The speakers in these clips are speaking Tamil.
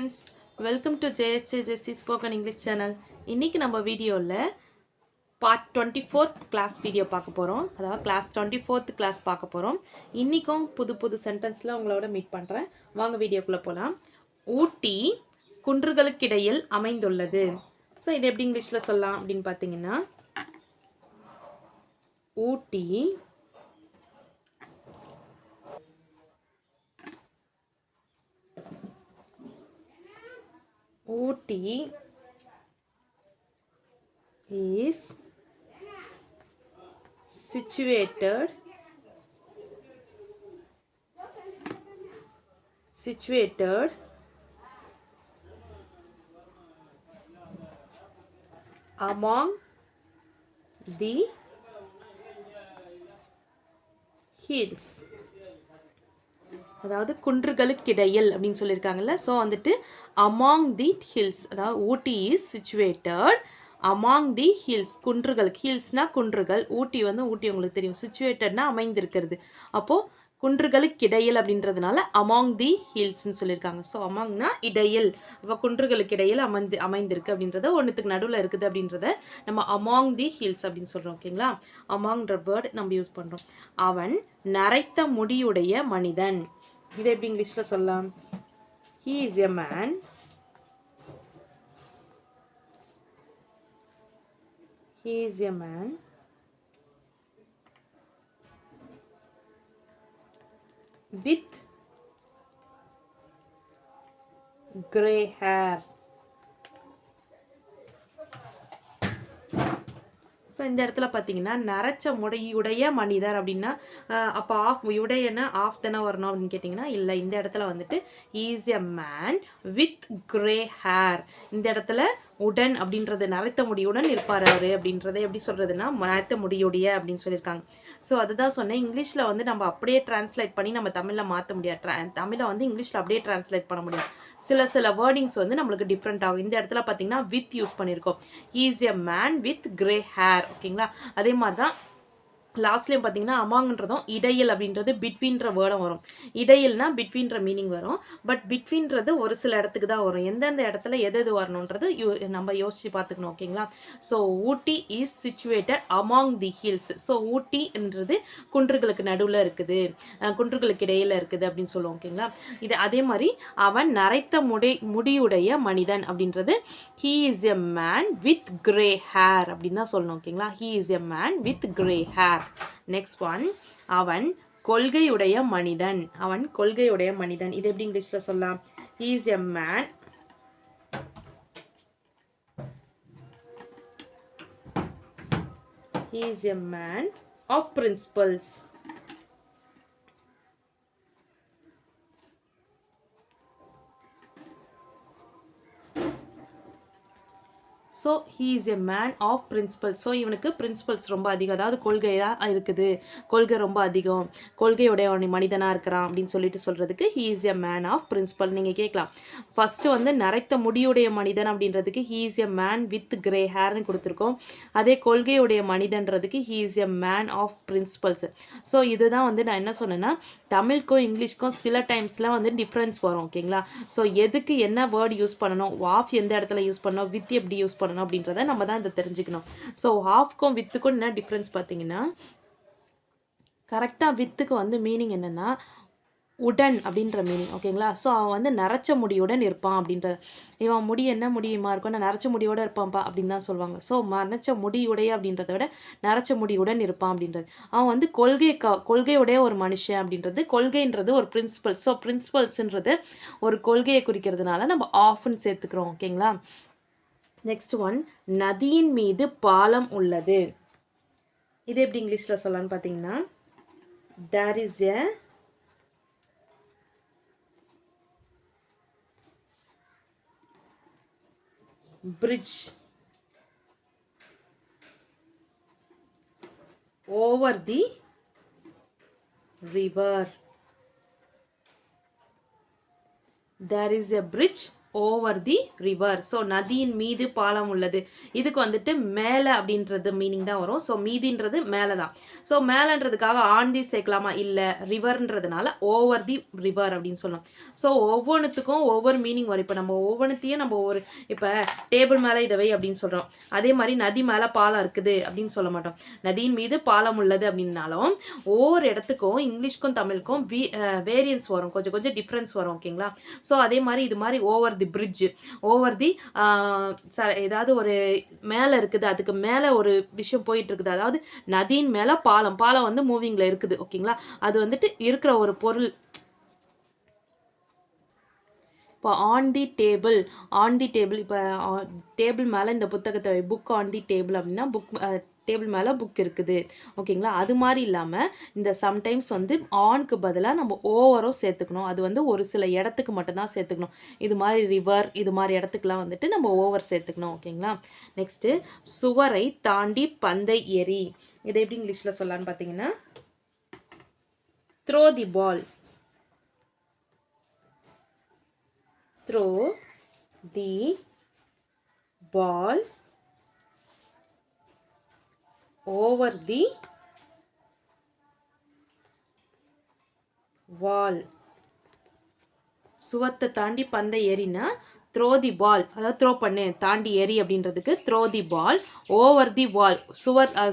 friends, welcome to JSJC Spoken English channel. இன்னைக்கு நம்ம வீடியோல part 24th class வீடியோ பார்க்க போறோம். அதாவது class 24th class பார்க்க போறோம். இன்னைக்கும் புது சென்டென்ஸ்ல உங்களோட மீட் பண்றேன். வாங்க வீடியோக்குள்ள போலாம். ஊட்டி குன்றுகளுக்கிடையில் அமைந்துள்ளது. சோ இது எப்படி இங்கிலீஷ்ல சொல்லலாம் அப்படினு பாத்தீங்கன்னா ஊட்டி Ooty is situated among the hills. அதாவது குன்றுகளுக்கிடையில் அப்படின்னு சொல்லியிருக்காங்கல்ல. ஸோ வந்துட்டு அமாங் தி ஹில்ஸ், அதாவது Ooty is situated among the hills, குன்றுகளுக்கு. ஹில்ஸ்னா குன்றுகள், ஊட்டி வந்து ஊட்டி உங்களுக்கு தெரியும், சிச்சுவேட்டட்னா அமைந்திருக்கிறது. அப்போது குன்றுகளுக்கிடையில் அப்படின்றதுனால அமாங் தி ஹில்ஸ்ன்னு சொல்லியிருக்காங்க. ஸோ அமாங்னா இடையில், அப்போ குன்றுகளுக்கு இடையில் அமைந்திருக்கு அப்படின்றத, ஒன்றுத்துக்கு நடுவில் இருக்குது அப்படின்றத நம்ம அமாங் தி ஹில்ஸ் அப்படின்னு சொல்கிறோம். ஓகேங்களா, அமாங்ன்ற வேர்ட் நம்ம யூஸ் பண்ணுறோம். அவன் நரைத்த முடியுடைய மனிதன். இதை எப்படி இங்கிலீஷ்ல சொல்லலாம்? He is a man with grey hair. So இந்த இடத்துல பார்த்தீங்கன்னா நரைச்ச முடியுடைய மனிதர் அப்படின்னா அப்போ ஆஃப் உடையனா ஆஃப் தானே வரணும் அப்படின்னு கேட்டிங்கன்னா இல்லை. இந்த இடத்துல வந்துட்டு is a man with grey hair. இந்த இடத்துல உடன் அப்படின்றது நரைத்த முடியுடன் இருப்பார் அவர் அப்படின்றத எப்படி சொல்கிறதுனா நரைத்த முடியுடைய அப்படின்னு சொல்லியிருக்காங்க. ஸோ அதுதான் சொன்னேன், இங்கிலீஷில் வந்து நம்ம அப்படியே டிரான்ஸ்லேட் பண்ணி நம்ம தமிழில் மாற்ற முடியாது. தமிழை வந்து இங்கிலீஷில் அப்படியே டிரான்ஸ்லேட் பண்ண முடியாது. சில வேர்டிங்ஸ் வந்து நம்மளுக்கு டிஃப்ரெண்ட் ஆகும். இந்த இடத்துல பார்த்தீங்கன்னா வித் யூஸ் பண்ணியிருக்கோம். Is a man with grey hair. ஓகேங்களா, அதே மாதிரி தான் லாஸ்ட்லேயும் பார்த்தீங்கன்னா அமாங்ன்றதும் இடையில் அப்படின்றது பிட்வீன்ற வேர்டும் வரும். இடையில்னா பிட்வீன்ற மீனிங் வரும். பட் பிட்வீன்றது ஒரு சில இடத்துக்கு தான் வரும். எந்தெந்த இடத்துல எது வரணுன்றது நம்ம யோசிச்சு பார்த்துக்கணும். ஓகேங்களா, so Ooty is situated among the hills. So ஊட்டின்றது குன்றுகளுக்கு நடுவில் இருக்குது, குன்றுகளுக்கு இடையில் இருக்குது அப்படின்னு சொல்லுவோம். ஓகேங்களா, இது அதே மாதிரி அவன் நரைத்த முடியுடைய மனிதன் அப்படின்றது he is a man with grey hair அப்படின்னு தான் சொல்லணும். ஓகேங்களா, he is a man with grey hair. Next one, அவன் கொள்கையுடைய மனிதன். அவன் கொள்கையுடைய மனிதன். இது எப்படி இங்கிலீஷ்ல சொல்லலாம்? he is a man of principles. So he is a man of principles. So இவனுக்கு பிரின்சிபல்ஸ் ரொம்ப அதிகம், அதாவது கொள்கையாக இருக்குது, கொள்கை ரொம்ப அதிகம், கொள்கையுடைய மனிதனாக இருக்கிறான் அப்படின்னு சொல்கிறதுக்கு he is a man of principle. நீங்கள் கேட்கலாம், ஃபஸ்ட்டு வந்து நரைத்த முடியுடைய மனிதன் அப்படின்றதுக்கு he is a man with grey ஹேர்னு கொடுத்துருக்கோம். அதே கொள்கையுடைய மனிதன்றதுக்கு he is a man of principles. So இதுதான் வந்து நான் என்ன சொன்னேன்னா, தமிழுக்கும் இங்கிலீஷ்க்கும் சில டைம்ஸ்லாம் வந்து டிஃப்ரென்ஸ் வரும். ஓகேங்களா, ஸோ எதுக்கு என்ன வேர்டு யூஸ் பண்ணணும், ஆஃப் எந்த இடத்துல யூஸ் பண்ணணும், வித் எப்படி யூஸ் பண்ணணும் அப்படின்றத நம்ம தான் இதை தெரிஞ்சுக்கணும். ஸோ ஆஃப்க்கும் வித்துக்கும் என்ன டிஃப்ரென்ஸ் பார்த்தீங்கன்னா, கரெக்டாக வித்துக்கு வந்து மீனிங் என்னென்னா உடன் அப்படின்ற மீனிங். ஓகேங்களா, ஸோ அவன் வந்து நரைச்ச முடியுடன் இருப்பான் அப்படின்றது. இவன் முடி என்ன முடியுமா இருக்கும், நான் நரைச்ச முடியோடு இருப்பான்ப்பா அப்படின்னு தான் சொல்லுவாங்க. ஸோ நரைச்ச முடியுடைய அப்படின்றத விட நரைச்ச முடியுடன் இருப்பான் அப்படின்றது. அவன் வந்து கொள்கையுடைய ஒரு மனுஷன் அப்படின்றது. கொள்கைன்றது ஒரு பிரின்சிபல். ஸோ பிரின்சிபல்ஸ்ன்றது ஒரு கொள்கையை குறிக்கிறதுனால நம்ம ஆஃப்னு சேர்த்துக்கிறோம். ஓகேங்களா, நெக்ஸ்ட் ஒன், நதியின் மீது பாலம் உள்ளது. இது எப்படி இங்கிலீஷ்ல சொல்லலாம்னு பார்த்தீங்கன்னா, there is a bridge over the river. There is a bridge over the river. So நதியின் மீது பாலம் உள்ளது. இதுக்கு வந்துட்டு மேலே அப்படின்றது மீனிங் தான் வரும். ஸோ மீதின்றது மேலே தான். ஸோ மேலேன்றதுக்காக ஆன் தி சேர்க்கலாமா? இல்லை, ரிவர்ன்றதுனால ஓவர் தி ரிவர் அப்படின்னு சொல்லணும். ஸோ ஒவ்வொன்றுத்துக்கும் ஒவ்வொரு மீனிங் வரும். இப்போ நம்ம ஒவ்வொன்றுத்தையும் நம்ம இப்போ டேபிள் மேலே இதை வை அப்படின்னு சொல்கிறோம். அதே மாதிரி நதி மேலே பாலம் இருக்குது அப்படின்னு சொல்ல மாட்டோம். நதியின் மீது பாலம் உள்ளது அப்படின்னாலும் ஒவ்வொரு இடத்துக்கும் இங்கிலீஷ்க்கும் தமிழுக்கும் வேரியன்ஸ் வரும், கொஞ்சம் கொஞ்சம் டிஃப்ரென்ஸ் வரும். ஓகேங்களா? ஸோ அதே மாதிரி இது மாதிரி over the bridge, over the ஏதாவது ஒரு மேலே இருக்குது, அதுக்கு மேலே ஒரு விஷயம் போயிட்டு இருக்குது, அதாவது நதியின் மேலே பாலம், பாலம் வந்து மூவிங்கில் இருக்குது. ஓகேங்களா? அது வந்துட்டு இருக்கிற ஒரு பொருள். இப்போ on the table, on the table, இப்போ டேபிள் மேலே இந்த புத்தகத்தை புக் ஆன் தி டேபிள் அப்படின்னா புக் டேபிள் மேலே புக் இருக்குது. ஓகேங்களா? அது மாதிரி இல்லாமல் இந்த சம்டைம்ஸ் வந்து ஆன்க்கு பதிலாக நம்ம ஓவரும் சேர்த்துக்கணும். அது வந்து ஒரு சில இடத்துக்கு மட்டும்தான் சேர்த்துக்கணும். இது மாதிரி ரிவர், இது மாதிரி இடத்துக்குலாம் வந்துட்டு நம்ம ஓவர் சேர்த்துக்கணும். ஓகேங்களா? நெக்ஸ்ட்டு சுவரை தாண்டி பந்தை எறி. இதை எப்படி இங்கிலீஷில் சொல்லலான்னு பார்த்தீங்கன்னா throw the ball. Throw the ball over the wall. சுவத்தை தாண்டி பந்தை எறினா த்ரோ தி பால், அதாவது த்ரோ பண்ணு, தாண்டி எரி அப்படின்றதுக்கு throw the ball, over the வால்,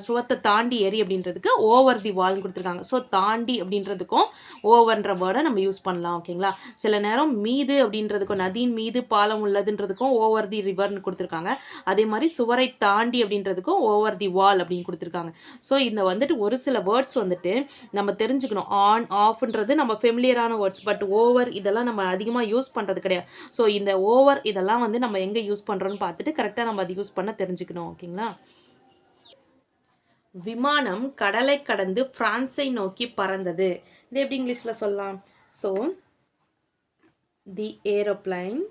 சுவத்தை தாண்டி எரி அப்படின்றதுக்கு ஓவர் தி வால்னு கொடுத்துருக்காங்க. ஸோ தாண்டி அப்படின்றதுக்கும் ஓவர்ன்ற வேர்டை நம்ம யூஸ் பண்ணலாம். ஓகேங்களா? சில நேரம் மீது அப்படின்றதுக்கும் நதியின் மீது பாலம் உள்ளதுன்றதுக்கும் ஓவர் தி ரிவர்னு கொடுத்துருக்காங்க. அதே மாதிரி சுவரை தாண்டி அப்படின்றதுக்கும் ஓவர் தி வால் அப்படின்னு கொடுத்துருக்காங்க. ஸோ இந்த வந்துட்டு ஒரு சில வேர்ட்ஸ் வந்துட்டு நம்ம தெரிஞ்சுக்கணும். ஆன் ஆஃப்ன்றது நம்ம ஃபெமிலியரான வேர்ட்ஸ், பட் ஓவர் இதெல்லாம் நம்ம அதிகமாக யூஸ் பண்ணுறது கிடையாது. ஸோ இந்த ஓவர் இதெல்லாம் வந்து நம்ம எங்கே யூஸ் பண்ணுறோன்னு பார்த்துட்டு கரெக்டாக நம்ம அதை யூஸ் பண்ண தெரிஞ்சுக்கணும். ஓகேங்களா? விமானம் கடலை கடந்து பிரான்ஸை நோக்கி பறந்தது. இது எப்படி இங்கிலீஷில் சொல்லலாம்? So the aeroplane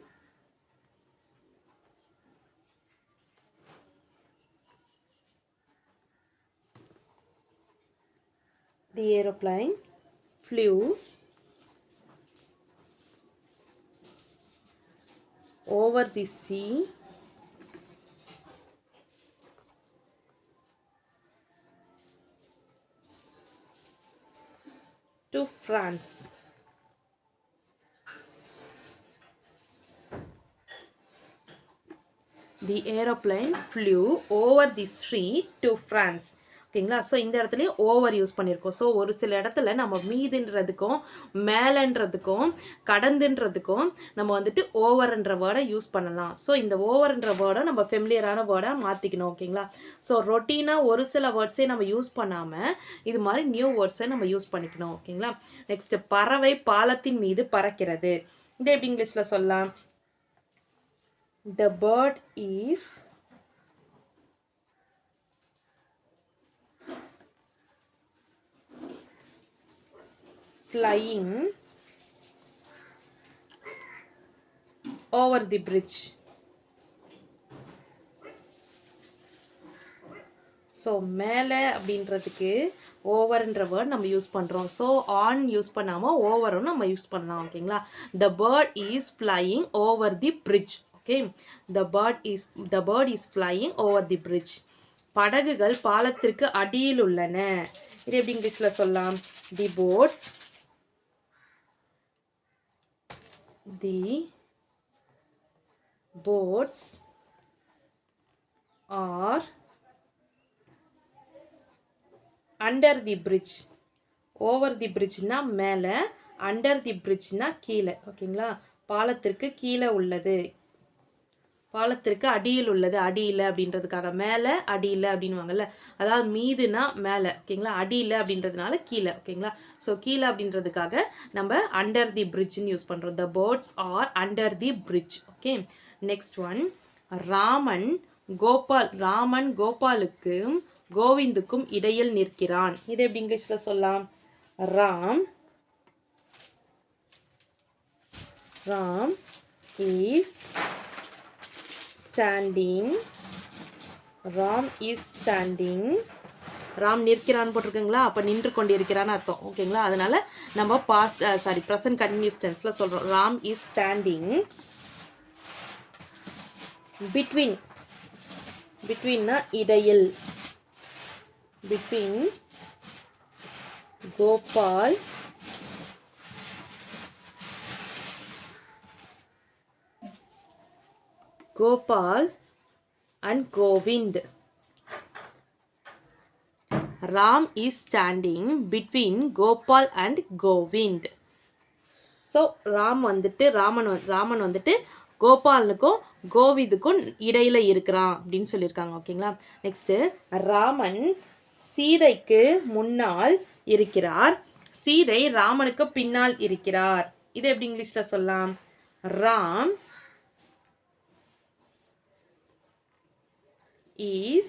flew over the sea to France. The aeroplane flew over the sea to France. ஓகேங்களா? ஸோ இந்த இடத்துலையும் ஓவர் யூஸ் பண்ணியிருக்கோம். ஸோ ஒரு சில இடத்துல நம்ம மீதுன்றதுக்கும் மேலன்றதுக்கும் கடந்துன்றதுக்கும் நம்ம வந்துட்டு ஓவர்ன்ற வேர்டை யூஸ் பண்ணலாம். ஸோ இந்த ஓவர்ன்ற வேர்டை நம்ம ஃபெமிலியரான வேர்டாக மாற்றிக்கணும். ஓகேங்களா? ஸோ ரொட்டீனாக ஒரு சில வேர்ட்ஸே நம்ம யூஸ் பண்ணாமல் இது மாதிரி நியூ வேர்ட்ஸை நம்ம யூஸ் பண்ணிக்கணும். ஓகேங்களா? நெக்ஸ்ட்டு பறவை பாலத்தின் மீது பறக்கிறது. இது எப்படி இங்கிலீஷில் சொல்லலாம்? The bird is flying over the bridge. So மேலே அப்படின்றதுக்கு ஓவர்ன்ற வேர்ட் நம்ம யூஸ் பண்ணுறோம். ஸோ ஆன் யூஸ் பண்ணாமல் ஓவரும் நம்ம யூஸ் பண்ணலாம். ஓகேங்களா? The bird is flying over the bridge. Okay, the bird is flying over the bridge. படகுகள் பாலத்திற்கு அடியில் உள்ளன. இது எப்படி இங்கிலீஷில் சொல்லலாம்? The boats are under the bridge. over the bridgeனா மேலே, under the bridgeனா கீழே. ஓகேங்களா? பாலத்திற்கு கீழே உள்ளது, பாலத்திற்கு அடியில் உள்ளது, அடியில் அப்படின்றதுக்காக. மேலே அடியில் அப்படின்வாங்கல்ல, அதாவது மீதுனா மேலே. ஓகேங்களா? அடியில் அப்படின்றதுனால கீழே. ஓகேங்களா? ஸோ கீழே அப்படின்றதுக்காக நம்ம அண்டர் தி பிரிட்ஜ்னு யூஸ் பண்ணுறோம். The birds are under the bridge. Okay, next one. Raman கோபாலுக்கும் கோவிந்துக்கும் இடையில் நிற்கிறான். இது எப்படி இங்கிலீஷில் சொல்லலாம்? Ram is standing. ராம் நிற்கிறான்னு போட்டிருக்குங்களா? அப்போ நின்று கொண்டிருக்கிறான்னு அர்த்தம். ஓகேங்களா? அதனால நம்ம ப்ரெசன்ட் கண்டினியூஸ் டென்ஸில் சொல்கிறோம். ராம் இஸ் ஸ்டாண்டிங் between, betweenனா இடையில், between Gopal and Govind. Ram is standing between Gopal and Govind. So Raman வந்துட்டு கோபாலனுக்கும் கோவிந்துக்கும் இடையில இருக்கிறான் அப்படின்னு சொல்லியிருக்காங்க. ஓகேங்களா. நெக்ஸ்ட்டு ராமன் சீதைக்கு முன்னால் இருக்கிறார், சீதை ராமனுக்கு பின்னால் இருக்கிறார். இது எப்படி இங்கிலீஷில் சொல்லலாம்? Ram is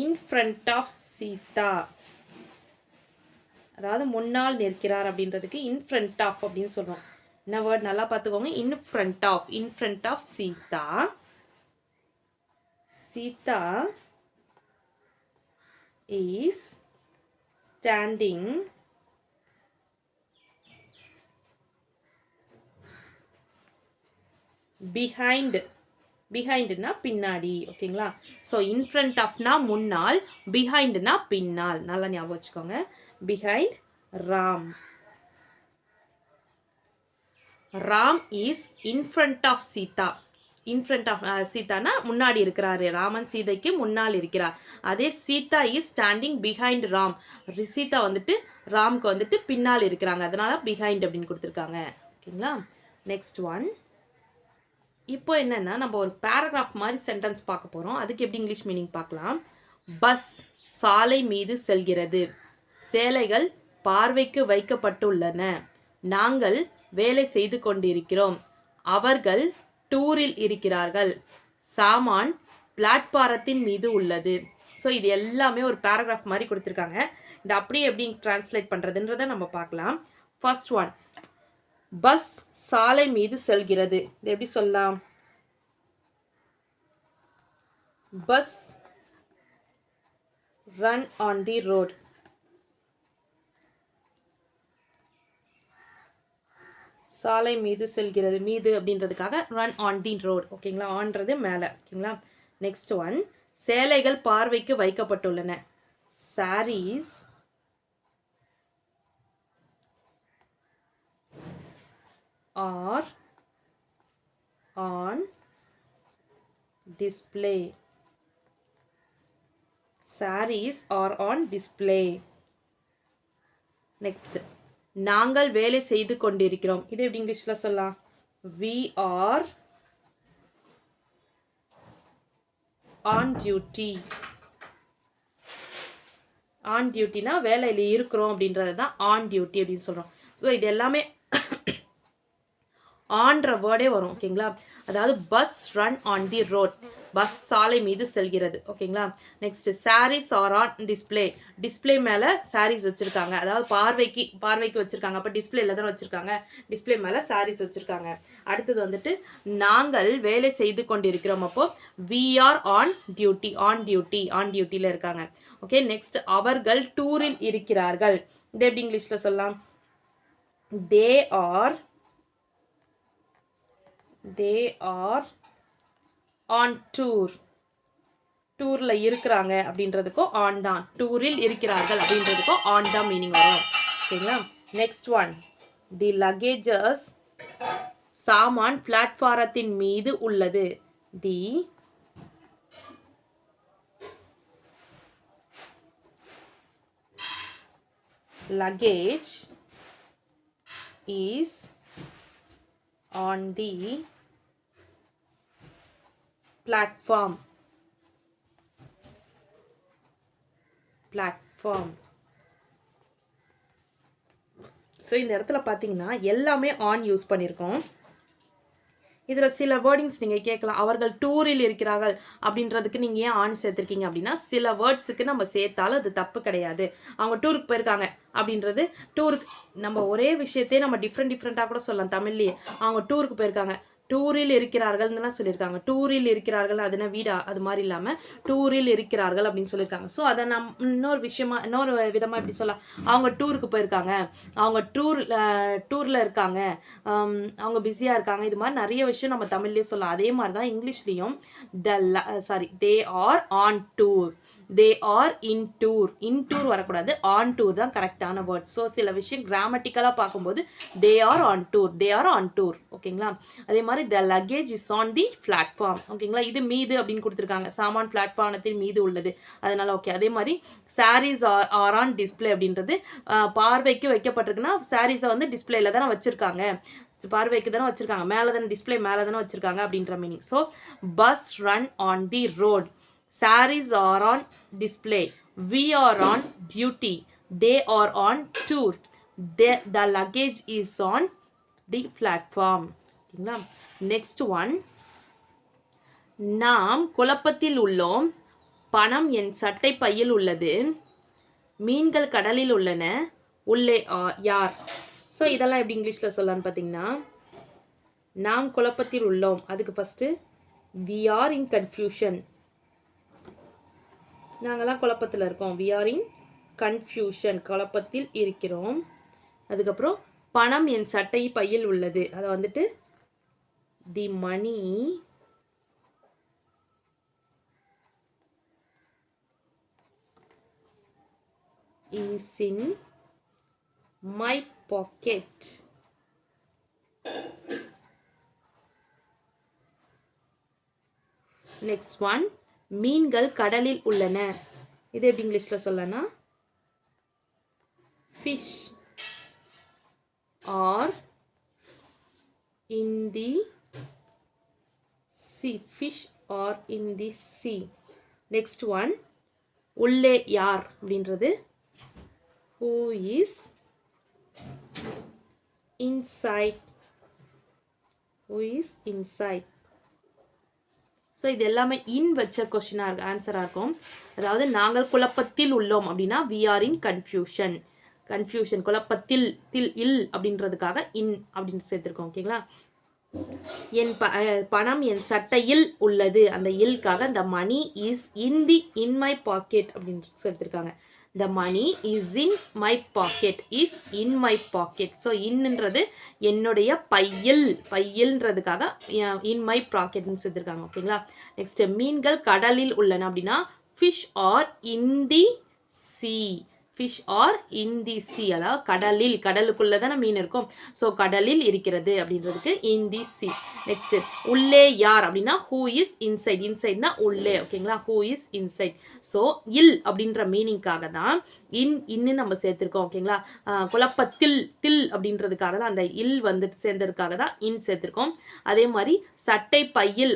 in front of Sita. அதாவது முன்னால் நிற்கிறார் அப்படின்றதுக்கு in front of அப்படின்னு சொல்றோம். என்ன வேர்ட் நல்லா பார்த்துக்கோங்க. in front of Sita. Sita is standing பிஹைண்ட்னா பின்னாடி. ஓகேங்களா. ஸோ இன் ஃப்ரண்ட் ஆஃப்னா முன்னால், பிஹைண்ட்னா பின்னால். நல்லா ஞாபகம் வச்சுக்கோங்க. Behind Ram. Ram is in front of Sita. In front of சீதானா முன்னாடி இருக்கிறாரு, ராமன் சீதைக்கு முன்னால் இருக்கிறார். அதே Sita is standing behind Ram. Sita வந்துட்டு ராம்க்கு வந்துட்டு பின்னால் இருக்கிறாங்க, அதனால பிஹைண்ட் அப்படின்னு கொடுத்துருக்காங்க. ஓகேங்களா. Next one. இப்போ என்னென்னா நம்ம ஒரு பேராகிராஃப் மாதிரி சென்டென்ஸ் பார்க்க போகிறோம். அதுக்கு எப்படி இங்கிலீஷ் மீனிங் பார்க்கலாம். பஸ் சாலை மீது செல்கிறது, சேலைகள் பார்வைக்கு வைக்கப்பட்டுள்ளன, நாங்கள் வேலை செய்து கொண்டிருக்கிறோம், அவர்கள் டூரில் இருக்கிறார்கள், சாமான் பிளாட்பாரத்தின் மீது உள்ளது. ஸோ இது எல்லாமே ஒரு பேராகிராஃப் மாதிரி கொடுத்துருக்காங்க. இது அப்படியே எப்படி டிரான்ஸ்லேட் பண்ணுறதுன்றதை நம்ம பார்க்கலாம். ஃபர்ஸ்ட் ஒன், பஸ் சாலை மீது செல்கிறது. இது எப்படி சொல்லலாம்? Bus run on the road. சாலை மீது செல்கிறது, மீது அப்படின்றதுக்காக ரன் ஆன் தி ரோட். ஓகேங்களா. ஆன்றது மேலே. ஓகேங்களா. நெக்ஸ்ட் ஒன், சேலைகள் பார்வைக்கு வைக்கப்பட்டுள்ளன. Saris are on display. Sarees are on display. Next, நாங்கள் வேலை செய்து கொண்டிருக்கிறோம். இது எப்படி இங்கிலீஷ்ல சொல்லலாம்? We are on duty. on dutyனா வேலையில் இருக்கிறோம் அப்படின்றது தான் on duty அப்படின்னு சொல்கிறோம். ஸோ இது எல்லாமே ஆன்ற வேர்டே வரும். ஓகேங்களா. அதாவது bus run on the road, bus சாலை மீது செல்கிறது. ஓகேங்களா. Next, sarees are on display. Display மேலே சாரீஸ் வச்சுருக்காங்க, அதாவது பார்வைக்கு வச்சுருக்காங்க. அப்போ டிஸ்பிளேல தான் வச்சுருக்காங்க, டிஸ்பிளே மேலே சாரீஸ் வச்சுருக்காங்க. அடுத்தது வந்துட்டு நாங்கள் வேலை செய்து கொண்டிருக்கிறோம். அப்போ we are on duty, on டியூட்டியில் இருக்காங்க. ஓகே. நெக்ஸ்ட், அவர்கள் டூரில் இருக்கிறார்கள். இது எப்படி இங்கிலீஷில் சொல்லலாம்? they are on tour. டூரில் இருக்கிறாங்க அப்படின்றதுக்கும் ஆன் தான், டூரில் இருக்கிறார்கள் அப்படின்றதுக்கும் ஆன் தான் மீனிங் வரும். ஓகேங்களா. நெக்ஸ்ட் ஒன், தி லக்கேஜஸ், சாமான் பிளாட்பாரத்தின் மீது உள்ளது. தி luggage is on the platform. So இந்த இடத்துல பார்த்தீங்கன்னா எல்லாமே ஆன் யூஸ் பண்ணியிருக்கோம். இதில் சில வேர்டிங்ஸ் நீங்கள் கேட்கலாம், அவர்கள் டூரில் இருக்கிறார்கள் அப்படின்றதுக்கு நீங்கள் ஏன் ஆன் சேர்த்துருக்கீங்க அப்படின்னா, சில வேர்ட்ஸுக்கு நம்ம சேர்த்தாலும் அது தப்பு கிடையாது. அவங்க டூருக்கு போயிருக்காங்க அப்படின்றது, டூருக்கு நம்ம ஒரே விஷயத்தையே நம்ம டிஃப்ரெண்ட்டாக கூட சொல்லலாம் தமிழ்லேயே. அவங்க டூருக்கு போயிருக்காங்க, டூரில் இருக்கிறார்கள்னுலாம் சொல்லியிருக்காங்க. டூரில் இருக்கிறார்கள் அதுனா வீடா அது மாதிரி இல்லாமல் டூரில் இருக்கிறார்கள் அப்படின்னு சொல்லியிருக்காங்க. ஸோ அதை இன்னொரு விதமாக எப்படி சொல்லலாம், அவங்க டூருக்கு போயிருக்காங்க, அவங்க டூரில் இருக்காங்க, அவங்க பிஸியாக இருக்காங்க, இது மாதிரி நிறைய விஷயம் நம்ம தமிழ்லேயே சொல்லலாம். அதே மாதிரி தான் இங்கிலீஷ்லேயும் they are on tour, they are in tour வரக்கூடாது, ஆன் டூர் தான் கரெக்டான வேர்ட். ஸோ சில விஷயம் கிராமட்டிக்கலாக பார்க்கும்போது தே ஆர் ஆன் டூர் ஓகேங்களா. அதே மாதிரி the luggage is on the platform ஓகேங்களா. இது மீது அப்படின்னு கொடுத்துருக்காங்க, சாமான் பிளாட்ஃபார்மத்தின் மீது உள்ளது, அதனால ஓகே. அதே மாதிரி சாரீஸ் ஆர் ஆன் டிஸ்பிளே அப்படின்றது பார்வைக்கு வைக்கப்பட்டிருக்குன்னா சாரீஸை வந்து டிஸ்பிளேல தானே வச்சுருக்காங்க, பார்வைக்கு தானே வச்சுருக்காங்க, மேலே தானே டிஸ்பிளே மேலே தானே வச்சுருக்காங்க அப்படின்ற meaning. So bus run on the road, sarees are on display, we are on duty, they are on tour, the luggage is on the platform. Next one, நாம் குழப்பத்தில் உள்ளோம், பணம் என் சட்டை பையில் உள்ளது, மீன்கள் கடலில் உள்ளன, உள்ளே யார். ஸோ இதெல்லாம் எப்படி இங்கிலீஷில் சொல்லலான்னு பார்த்தீங்கன்னா, நாம் குழப்பத்தில் உள்ளோம் அதுக்கு first we are in confusion, நாங்கள்லாம் குழப்பத்தில் இருக்கோம், we are in confusion, குழப்பத்தில் இருக்கிறோம். அதுக்கப்புறம் பணம் என் சட்டை பையில் உள்ளது, அதை வந்துட்டு the money is in my pocket. Next one, மீன்கள் கடலில் உள்ளன, இது எப்படி இங்கிலீஷில் சொல்லனா, fish are in the sea, fish are in the sea. Next one, உள்ளே யார் அப்படின்றது who is inside, who is inside. So இது எல்லாமே இன் வச்ச கொஸ்டினாக இருக்கு, ஆன்சராக இருக்கும். அதாவது நாங்கள் குழப்பத்தில் உள்ளோம் அப்படின்னா வி ஆர் இன் கன்ஃபியூஷன், குழப்பத்தில் இல் அப்படின்றதுக்காக இன் அப்படின்னு சேர்த்துருக்கோம் ஓகேங்களா. என் பணம் என் சட்டையில் உள்ளது, அந்த இல்காக the money is in my pocket அப்படின்னு சேர்த்துருக்காங்க. the money is in my pocket, is in my pocket. So இன்னுன்றது என்னுடைய பையில்ன்றதுக்காக in my pocketன்னு சேர்த்துருக்காங்க ஓகேங்களா. நெக்ஸ்ட் மீன்கள் கடலில் உள்ளன அப்படின்னா fish are in the sea, fish are in the sea, அதாவது கடலுக்குள்ள தானே மீன் இருக்கும், ஸோ கடலில் இருக்கிறது அப்படின்றதுக்கு in the sea. நெக்ஸ்ட் உள்ளே யார் அப்படின்னா who is inside, இன்சைட்னா உள்ளே ஓகேங்களா, who is inside. ஸோ இல் அப்படின்ற மீனிங்காக தான் இன்னு நம்ம சேர்த்துருக்கோம் ஓகேங்களா. குழப்பத்தில் அப்படின்றதுக்காக தான் அந்த இல் வந்து சேர்ந்ததுக்காக தான் இன் சேர்த்துருக்கோம். அதே மாதிரி சட்டை பையில்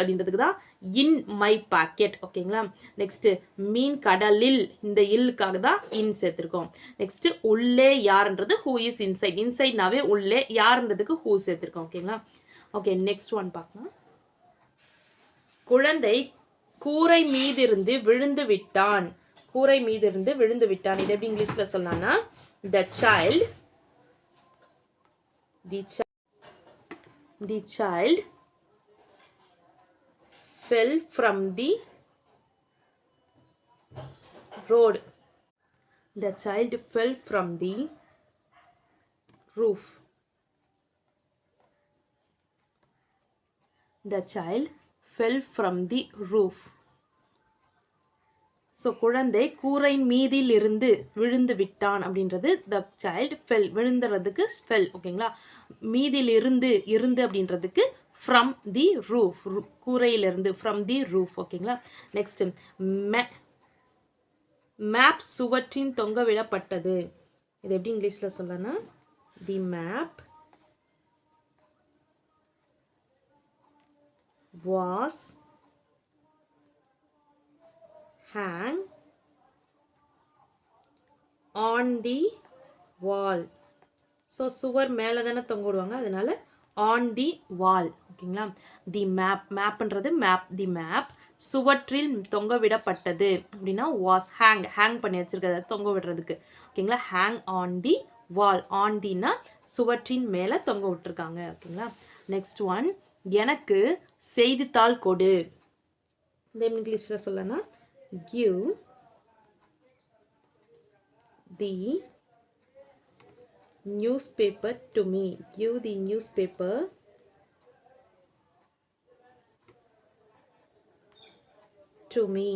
அப்படின்றதுக்கு தான் இன் மை பாக்கெட் ஓகேங்களா. நெக்ஸ்ட் மீன் கடலில், இந்த இல்லுக்காக தான் இன் சேர்த்துருக்கோம். நெக்ஸ்ட் உள்ளே யாருன்றது ஹூ இஸ் இன்சைட், இன்சைட்னாவே உள்ளே, யாருன்றதுக்கு ஹூ சேர்த்துருக்கோம் ஓகேங்களா. ஓகே நெக்ஸ்ட் ஒன் பார்க்கலாம். குழந்தை கூரை மீதிருந்து விழுந்து விட்டான், கூரை மீதிருந்து விழுந்து விட்டான், இது எப்படி இங்கிலீஷ்ல சொன்னான்னா the child fell from the road, the child fell from the roof, the child fell from the roof. So குழந்தை கூரை மீதில் இருந்து விழுந்து விட்டான் அப்படின்றது the child fell, விழுந்துறதுக்கு fell ஓகேங்களா. மீதில் இருந்து அப்படின்றதுக்கு from the roof, கூரையிலிருந்து from the roof ஓகேங்களா. நெக்ஸ்ட் மேப் சுவற்றின் தொங்க விடப்பட்டது, இது எப்படி இங்கிலீஷில் சொல்லனா the map was hang on the wall. So சுவர் மேலே தானே தொங்க விடுவாங்க, அதனால on the wall ஓகேங்களா. தி மேப்ன்றது தி மேப் சுவற்றில் தொங்க விடப்பட்டது அப்படின்னா வாஸ் ஹேங் பண்ணி வச்சிருக்கிறது தொங்க விடுறதுக்கு ஓகேங்களா. Hang on the wall, on தினா சுவற்றின் மேலே தொங்க விட்டுருக்காங்க ஓகேங்களா. நெக்ஸ்ட் ஒன், எனக்கு செய்தித்தாள் கொடு. இந்த இங்கிலீஷில் சொல்லனா, give the newspaper to me. Give the newspaper to me.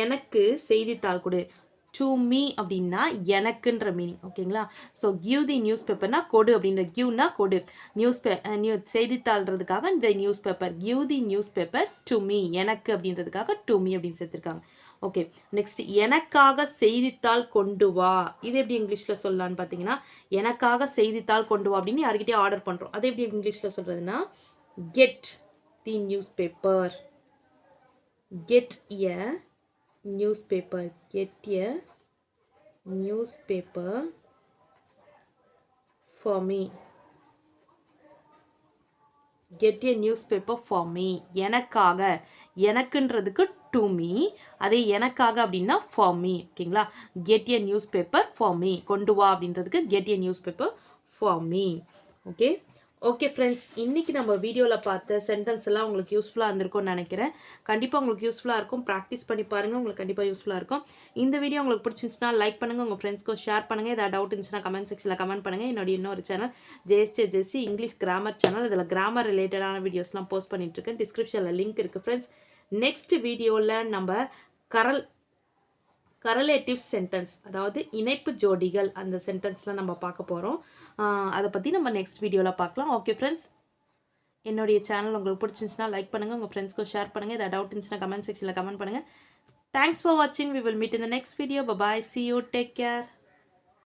எனக்கு செய்தித்தாள் கொடு. டு மீ அப்படின்னா எனக்குன்ற மீனிங். ஓகேங்களா? ஸோ கிவ் தி நியூஸ் பேப்பர்னா கொடு அப்படின்ற, கிவ்னா கொடு, செய்தித்தாள்ன்றதுக்காக இந்த news paper, give the news paper to me, எனக்கு அப்படின்றதுக்காக டு மீ அப்படின்னு சேர்த்துருக்காங்க. ஓகே, நெக்ஸ்ட், எனக்காக செய்தித்தாள் கொண்டு வா. இது எப்படி இங்கிலீஷில் சொல்லலான்னு பார்த்தீங்கன்னா, எனக்காக செய்தித்தாள் கொண்டு வா அப்படின்னு யார்கிட்டயே ஆர்டர் பண்ணுறோம். அது எப்படி இங்கிலீஷில் சொல்கிறதுனா, get the news paper. Get a newspaper. Get a newspaper for me. Get a newspaper for me. எனக்காக, எனக்குன்றதுக்கு to me, அதே எனக்காக அப்படின்னா for me. ஓகேங்களா? Get a newspaper for me. கொண்டு வா அப்படின்றதுக்கு get a newspaper for me. Okay, okay friends, இன்றைக்கி நம்ம வீடியோவில் பார்த்த சென்டென்ஸ் எல்லாம் உங்களுக்கு யூஸ்ஃபுல்லாக இருந்திருக்கும்னு நினைக்கிறேன். கண்டிப்பாக உங்களுக்கு யூஸ்ஃபுல்லாக இருக்கும். ப்ராக்டிஸ் பண்ணி பாருங்கள், உங்களுக்கு கண்டிப்பாக யூஸ்ஃபுல்லாக இருக்கும். இந்த வீடியோ உங்களுக்கு பிடிச்சிருந்துச்சுன்னா லைக் பண்ணுங்கள், உங்கள் ஃப்ரெண்ட்ஸ்க்கும் ஷேர் பண்ணுங்கள். ஏதாவது டவுட் இருந்துச்சுன்னா கமெண்ட் செக்ஷனில் கமெண்ட் பண்ணுங்கள். என்னோட இன்னொரு channel JSJ English grammar channel, இதில் கிராமர் ரிலேட்டடான வீடியோஸ்லாம் போஸ்ட் பண்ணிட்டுருக்கேன். டிஸ்கிரிப்ஷனில் லிங்க் இருக்குது ஃப்ரெண்ட்ஸ். நெக்ஸ்ட் வீடியோவில் நம்ம கரலேட்டிவ் சென்டென்ஸ், அதாவது இணைப்பு ஜோடிகள், அந்த சென்டென்ஸ்லாம் நம்ம பார்க்க போகிறோம். அதை பற்றி நம்ம நெக்ஸ்ட் வீடியோவில் பார்க்கலாம். ஓகே ஃப்ரெண்ட்ஸ், என்னுடைய சேனல் உங்களுக்கு பிடிச்சிருந்துச்சுன்னா லைக் பண்ணுங்கள், உங்கள் ஃப்ரெண்ட்ஸ்க்கும் ஷேர் பண்ணுங்கள். ஏதாவது டவுட் இருந்துச்சுன்னா கமெண்ட் செக்ஷனில் கமெண்ட் பண்ணுங்கள். தேங்க்ஸ் ஃபார் வாட்சிங். We will meet in the next video. Bye, see you, take care.